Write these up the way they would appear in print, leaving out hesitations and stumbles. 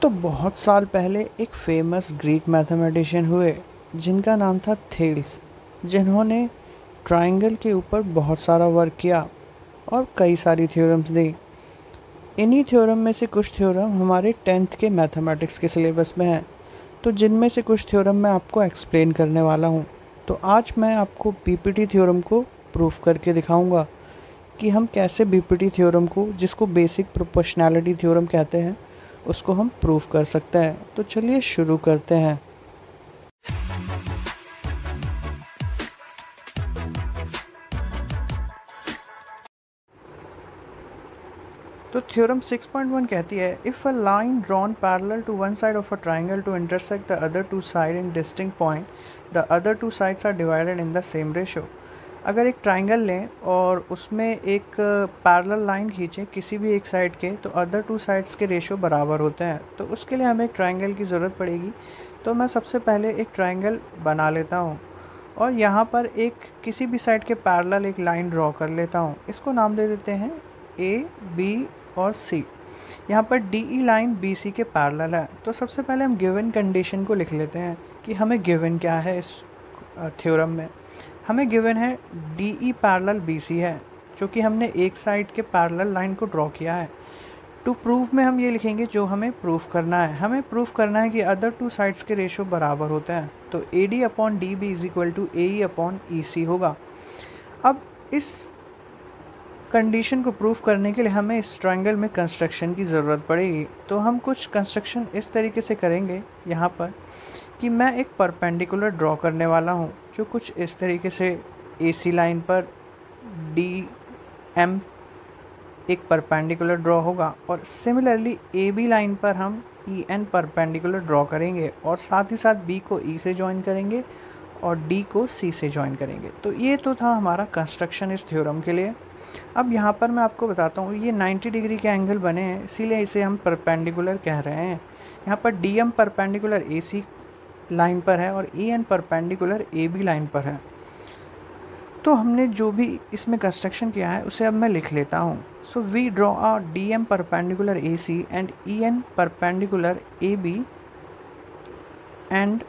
तो बहुत साल पहले एक फेमस ग्रीक मैथमेटिशियन हुए जिनका नाम था थेल्स, जिन्होंने ट्रायंगल के ऊपर बहुत सारा वर्क किया और कई सारी थ्योरम्स दी। इन्हीं थ्योरम में से कुछ थ्योरम हमारे 10th के मैथमेटिक्स के सिलेबस में हैं, तो जिनमें से कुछ थ्योरम मैं आपको एक्सप्लेन करने वाला हूँ। तो आज मैं आपको बीपीटी थ्योरम को प्रूफ करके दिखाऊंगा कि हम कैसे बीपीटी थ्योरम को, जिसको बेसिक प्रोपोर्शनैलिटी थ्योरम कहते हैं, उसको हम प्रूफ कर सकते हैं। तो चलिए शुरू करते हैं। तो थ्योरम 6.1 कहती है, if a line drawn parallel to one side of a triangle to intersect the other two side in distinct point, the other two sides are divided in the same ratio. अगर एक triangle लें और उसमें एक parallel line खींचें किसी भी एक साइड के, तो अदर टू साइड्स के रेशो बराबर होते हैं। तो उसके लिए हमें एक ट्राइंगल की ज़रूरत पड़ेगी। तो मैं सबसे पहले एक ट्राइंगल बना लेता हूँ और यहाँ पर एक किसी भी साइड के पैरेलल एक लाइन ड्रॉ कर लेता हूँ। इसको नाम दे देते हैं ए, बी और सी। यहाँ पर D E line B C के पैरेलल है। तो सबसे पहले हम गिवन कंडीशन को लिख लेते हैं कि हमें गिवन क्या है। इस थ्योरम में हमें गिवन है D E parallel B C है, जो कि हमने एक साइड के पैरेलल लाइन को ड्रॉ किया है। टू प्रूव में हम ये लिखेंगे जो हमें प्रूफ करना है। हमें प्रूफ करना है कि अदर टू साइड्स के रेशो बराबर होते हैं। तो A D upon D B is equal to A E upon E C होगा। अब इस कंडीशन को प्रूफ करने के लिए हमें इस ट्रायंगल में कंस्ट्रक्शन की ज़रूरत पड़ेगी। तो हम कुछ कंस्ट्रक्शन इस तरीके से करेंगे यहाँ पर कि मैं एक परपेंडिकुलर ड्रॉ करने वाला हूँ, जो कुछ इस तरीके से ए सी लाइन पर डी एम एक परपेंडिकुलर ड्रॉ होगा और सिमिलरली ए बी लाइन पर हम ई एन परपेंडिकुलर ड्रॉ करेंगे और साथ ही साथ बी को ई से ज्वाइन करेंगे और डी को सी से ज्वाइन करेंगे। तो ये तो था हमारा कंस्ट्रक्शन इस थ्योरम के लिए। अब यहाँ पर मैं आपको बताता हूँ, ये 90 डिग्री के एंगल बने हैं, इसीलिए इसे हम परपेंडिकुलर कह रहे हैं। यहाँ पर D M perpendicular A C line पर है और E N perpendicular A B line पर है। तो हमने जो भी इसमें कंस्ट्रक्शन किया है उसे अब मैं लिख लेता हूँ। So we draw a D M perpendicular A C and E N perpendicular A B and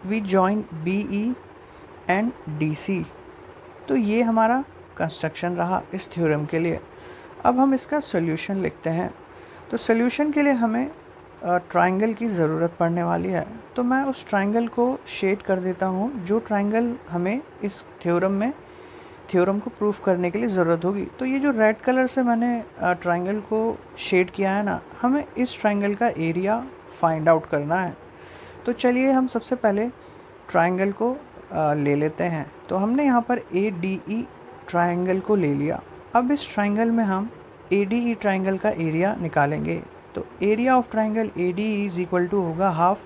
we join B E and D C. तो ये हमारा कंस्ट्रक्शन रहा इस थ्योरम के लिए। अब हम इसका सॉल्यूशन लिखते हैं। तो सॉल्यूशन के लिए हमें ट्रायंगल की ज़रूरत पड़ने वाली है। तो मैं उस ट्रायंगल को शेड कर देता हूँ जो ट्रायंगल हमें इस थ्योरम को प्रूफ करने के लिए ज़रूरत होगी। तो ये जो रेड कलर से मैंने ट्रायंगल को शेड किया है ना, हमें इस ट्रायंगल का एरिया फाइंड आउट करना है। तो चलिए हम सबसे पहले ट्रायंगल को ले लेते हैं। तो हमने यहाँ पर ए डी ई ट्रायंगल को ले लिया। अब इस ट्रायंगल में हम ए डी ई ट्रायंगल का एरिया निकालेंगे। तो area of triangle A D E is equal to होगा हाफ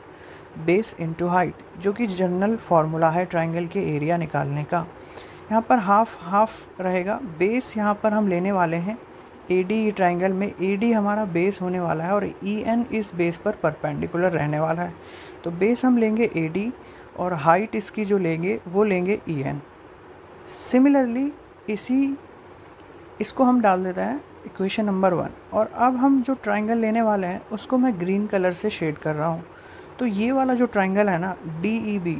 बेस इनटू हाइट, जो कि जनरल फार्मूला है ट्रायंगल के एरिया निकालने का। यहाँ पर हाफ हाफ रहेगा। बेस यहाँ पर हम लेने वाले हैं ए डी ई ट्रायंगल में। ए डी हमारा बेस होने वाला है और ई एन इस बेस पर परपेंडिकुलर रहने वाला है। तो बेस हम लेंगे ए डी और हाइट इसकी जो लेंगे वो लेंगे ई एन। सिमिलरली इसको हम डाल देते हैं इक्वेशन नंबर 1। और अब हम जो ट्रायंगल लेने वाले हैं उसको मैं ग्रीन कलर से शेड कर रहा हूँ। तो ये वाला जो ट्रायंगल है ना डी ई बी,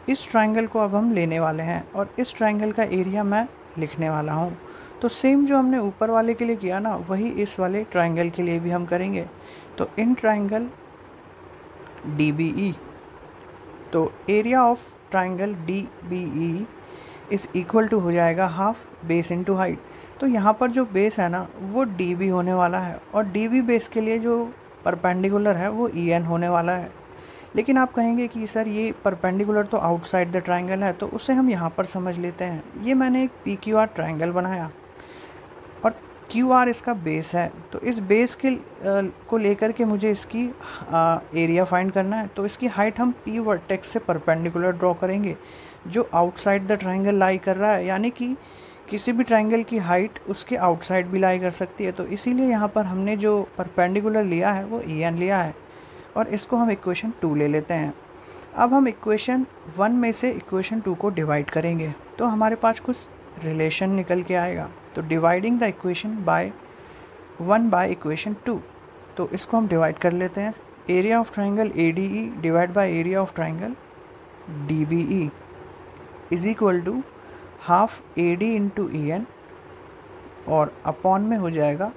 इस ट्रायंगल को अब हम लेने वाले हैं और इस ट्रायंगल का एरिया मैं लिखने वाला हूँ। तो सेम जो हमने ऊपर वाले के लिए किया ना, वही इस वाले ट्रायंगल के लिए भी हम करेंगे। तो in triangle D B E, तो area of triangle D B E is equal to हो जाएगा हाफ बेस इनटू हाइट। तो यहाँ पर जो बेस है ना वो डी बी होने वाला है और डी बी बेस के लिए जो परपेंडिकुलर है वो ई एन होने वाला है। लेकिन आप कहेंगे कि सर ये परपेंडिकुलर तो आउटसाइड द ट्रायंगल है, तो उसे हम यहाँ पर समझ लेते हैं। ये मैंने एक पी क्यू आर ट्रायंगल बनाया और क्यू आर इसका बेस है। तो इस बेस के को लेकर के मुझे इसकी एरिया फाइंड करना है। तो इसकी हाइट हम पी वर्टेक्स से परपेंडिकुलर ड्रॉ करेंगे जो आउटसाइड द ट्रायंगल लाई कर रहा है, यानी कि किसी भी ट्रायंगल की हाइट उसके आउटसाइड भी लाई कर सकती है। तो इसीलिए यहाँ पर हमने जो परपेंडिकुलर लिया है वो ई एन लिया है और इसको हम इक्वेशन 2 ले लेते हैं। अब हम इक्वेशन 1 में से इक्वेशन 2 को डिवाइड करेंगे तो हमारे पास कुछ रिलेशन निकल के आएगा। तो dividing the equation by 1 by equation 2, तो इसको हम डिवाइड कर लेते हैं। Area of triangle A D E divide by area of triangle D B E is equal to half A D into E N और अपॉन में हो जाएगा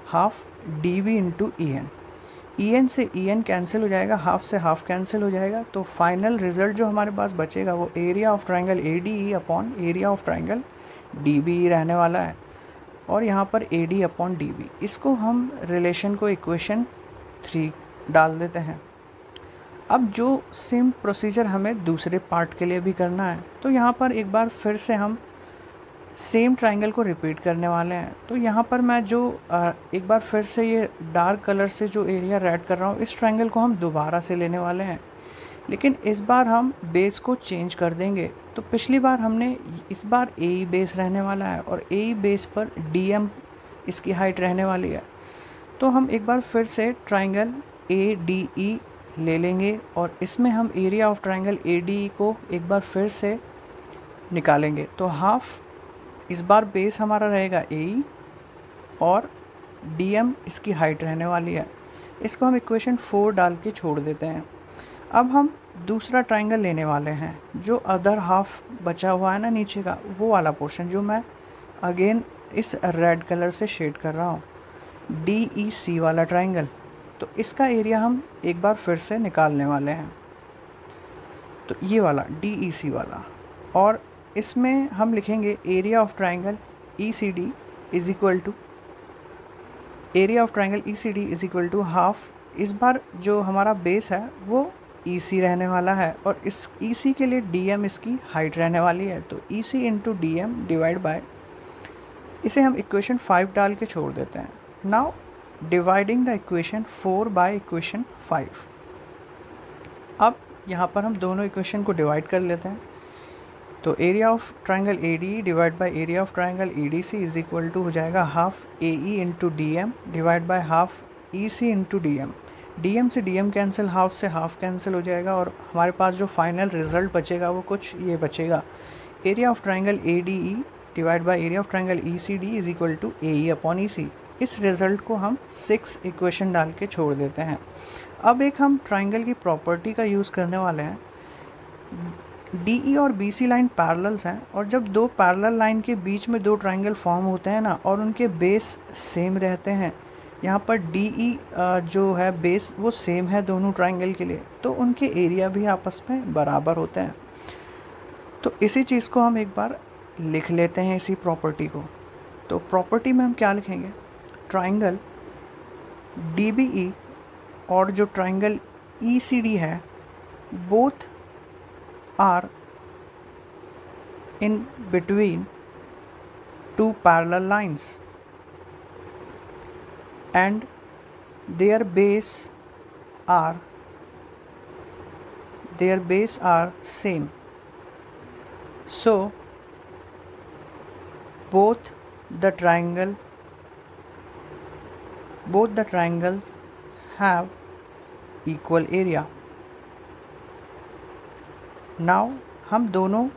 half D B into E N. E N से E N cancel हो जाएगा, half से half cancel हो जाएगा, तो फाइनल रिजल्ट जो हमारे पास बचेगा वो area of triangle A D E upon area of triangle D B E रहने वाला है। और यहाँ पर A D upon D B, इसको हम रिलेशन को इक्वेशन 3 डाल देते हैं। अब जो सेम प्रोसीजर हमें दूसरे पार्ट के लिए भी करना है, तो यहाँ पर एक बार फिर से हम सेम ट्राइंगल को रिपीट करने वाले हैं। तो यहाँ पर मैं जो एक बार फिर से ये डार्क कलर से जो एरिया रेड कर रहा हूँ, इस ट्राइंगल को हम दोबारा से लेने वाले हैं, लेकिन इस बार हम बेस को चेंज कर देंगे। तो पिछली बार हमने, इस बार ए ई बेस रहने वाला है और ए ई बेस पर डी एम इसकी हाइट रहने वाली है। तो हम एक बार फिर से ट्राइंगल ए डी ई ले लेंगे और इसमें हम area of triangle A D ई को एक बार फिर से निकालेंगे। तो हाफ, इस बार बेस हमारा रहेगा ए ई और डी एम इसकी हाइट रहने वाली है। इसको हम इक्वेशन 4 डाल के छोड़ देते हैं। अब हम दूसरा ट्राइंगल लेने वाले हैं, जो अदर हाफ बचा हुआ है ना नीचे का, वो वाला पोर्शन जो मैं अगेन इस रेड कलर से शेड कर रहा हूँ, डी ई सी वाला ट्राइंगल। तो इसका एरिया हम एक बार फिर से निकालने वाले हैं, तो ये वाला डी ई सी वाला, और इसमें हम लिखेंगे area of triangle E C D is equal to, area of triangle E C D is equal to half, इस बार जो हमारा बेस है वो ई सी रहने वाला है और इस ई सी के लिए डी एम इसकी हाइट रहने वाली है। तो E C into D M divide by, इसे हम इक्वेशन 5 डाल के छोड़ देते हैं। Now dividing the equation 4 by equation 5। अब यहाँ पर हम दोनों इक्वेशन को डिवाइड कर लेते हैं। तो area of triangle A D divide by area of triangle E D C is equal to हो जाएगा half A E into D M divide by half E C into D M. D M से D M cancel, half से half cancel हो जाएगा और हमारे पास जो final result बचेगा वो कुछ ये बचेगा, area of triangle A D E divide by area of triangle E C D is equal to A E upon E C. इस रिजल्ट को हम 6 इक्वेशन डाल के छोड़ देते हैं। अब एक हम ट्राइंगल की प्रॉपर्टी का यूज़ करने वाले हैं। डी ई और बी सी लाइन पैरेलल्स हैं और जब दो पैरेलल लाइन के बीच में दो ट्राइंगल फॉर्म होते हैं ना और उनके बेस सेम रहते हैं, यहाँ पर डी ई जो है बेस वो सेम है दोनों ट्राइंगल के लिए, तो उनके एरिया भी आपस में बराबर होते हैं। तो इसी चीज़ को हम एक बार लिख लेते हैं, इसी प्रॉपर्टी को। तो प्रॉपर्टी में हम क्या लिखेंगे, ट्राइंगल डी बी ई और जो ट्राइंगल ई सी डी है, both are in between two parallel lines and their base are same, so both the triangles have equal area। Now हम दोनों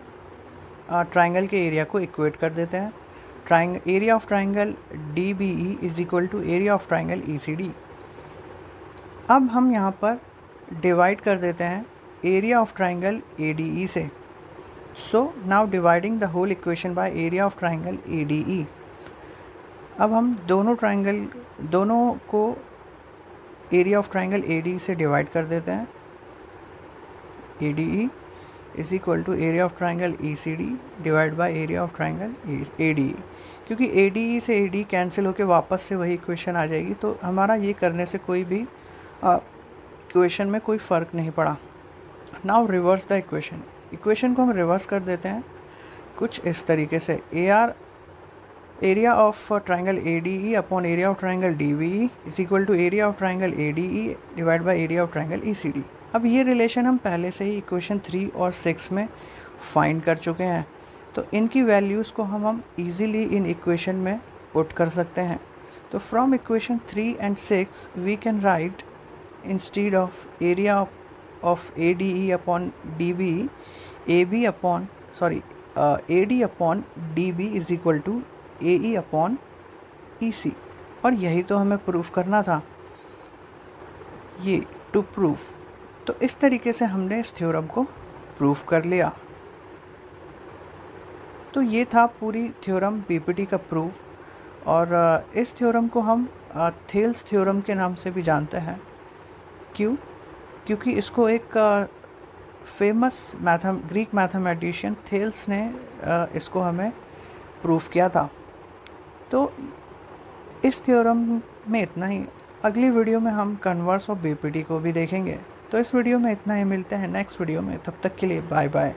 ट्राइंगल के एरिया को इक्वेट कर देते हैं। Area of triangle D B E is equal to area of triangle E C D. अब हम यहाँ पर डिवाइड कर देते हैं area of triangle A D E से। So now dividing the whole equation by area of triangle A D E. अब हम दोनों को area of triangle A D E से डिवाइड कर देते हैं। A D E is equal to area of triangle E C D divide by area of triangle A D E. क्योंकि A D E से ए डी कैंसिल होकर वापस से वही इक्वेशन आ जाएगी, तो हमारा ये करने से कोई भी इक्वेशन में कोई फ़र्क नहीं पड़ा। नाउ रिवर्स द इक्वेशन को हम रिवर्स कर देते हैं कुछ इस तरीके से, area of triangle A D E upon area of triangle D B E is equal to area of triangle A D E divide by area of triangle E C D. अब ये relation हम पहले से ही equation 3 और 6 में find कर चुके हैं, तो इनकी वैल्यूज़ को हम इजीली इन इक्वेशन में पुट कर सकते हैं। तो from equation 3 and 6 we can write instead of area of A D E upon D B A D upon D B is equal to A E upon E C. और यही तो हमें proof करना था। ये टू प्रूव। तो इस तरीके से हमने इस थ्योरम को प्रूव कर लिया। तो ये था पूरी थ्योरम पीपीटी का प्रूफ। और इस थ्योरम को हम थेल्स थ्योरम के नाम से भी जानते हैं। क्यों? क्योंकि इसको एक फेमस ग्रीक मैथमेटिशियन थेल्स ने इसको हमें प्रूफ किया था। तो इस थ्योरम में इतना ही। अगली वीडियो में हम कन्वर्स ऑफ बीपीटी को भी देखेंगे। तो इस वीडियो में इतना ही, मिलते हैं नेक्स्ट वीडियो में। तब तक के लिए बाय बाय।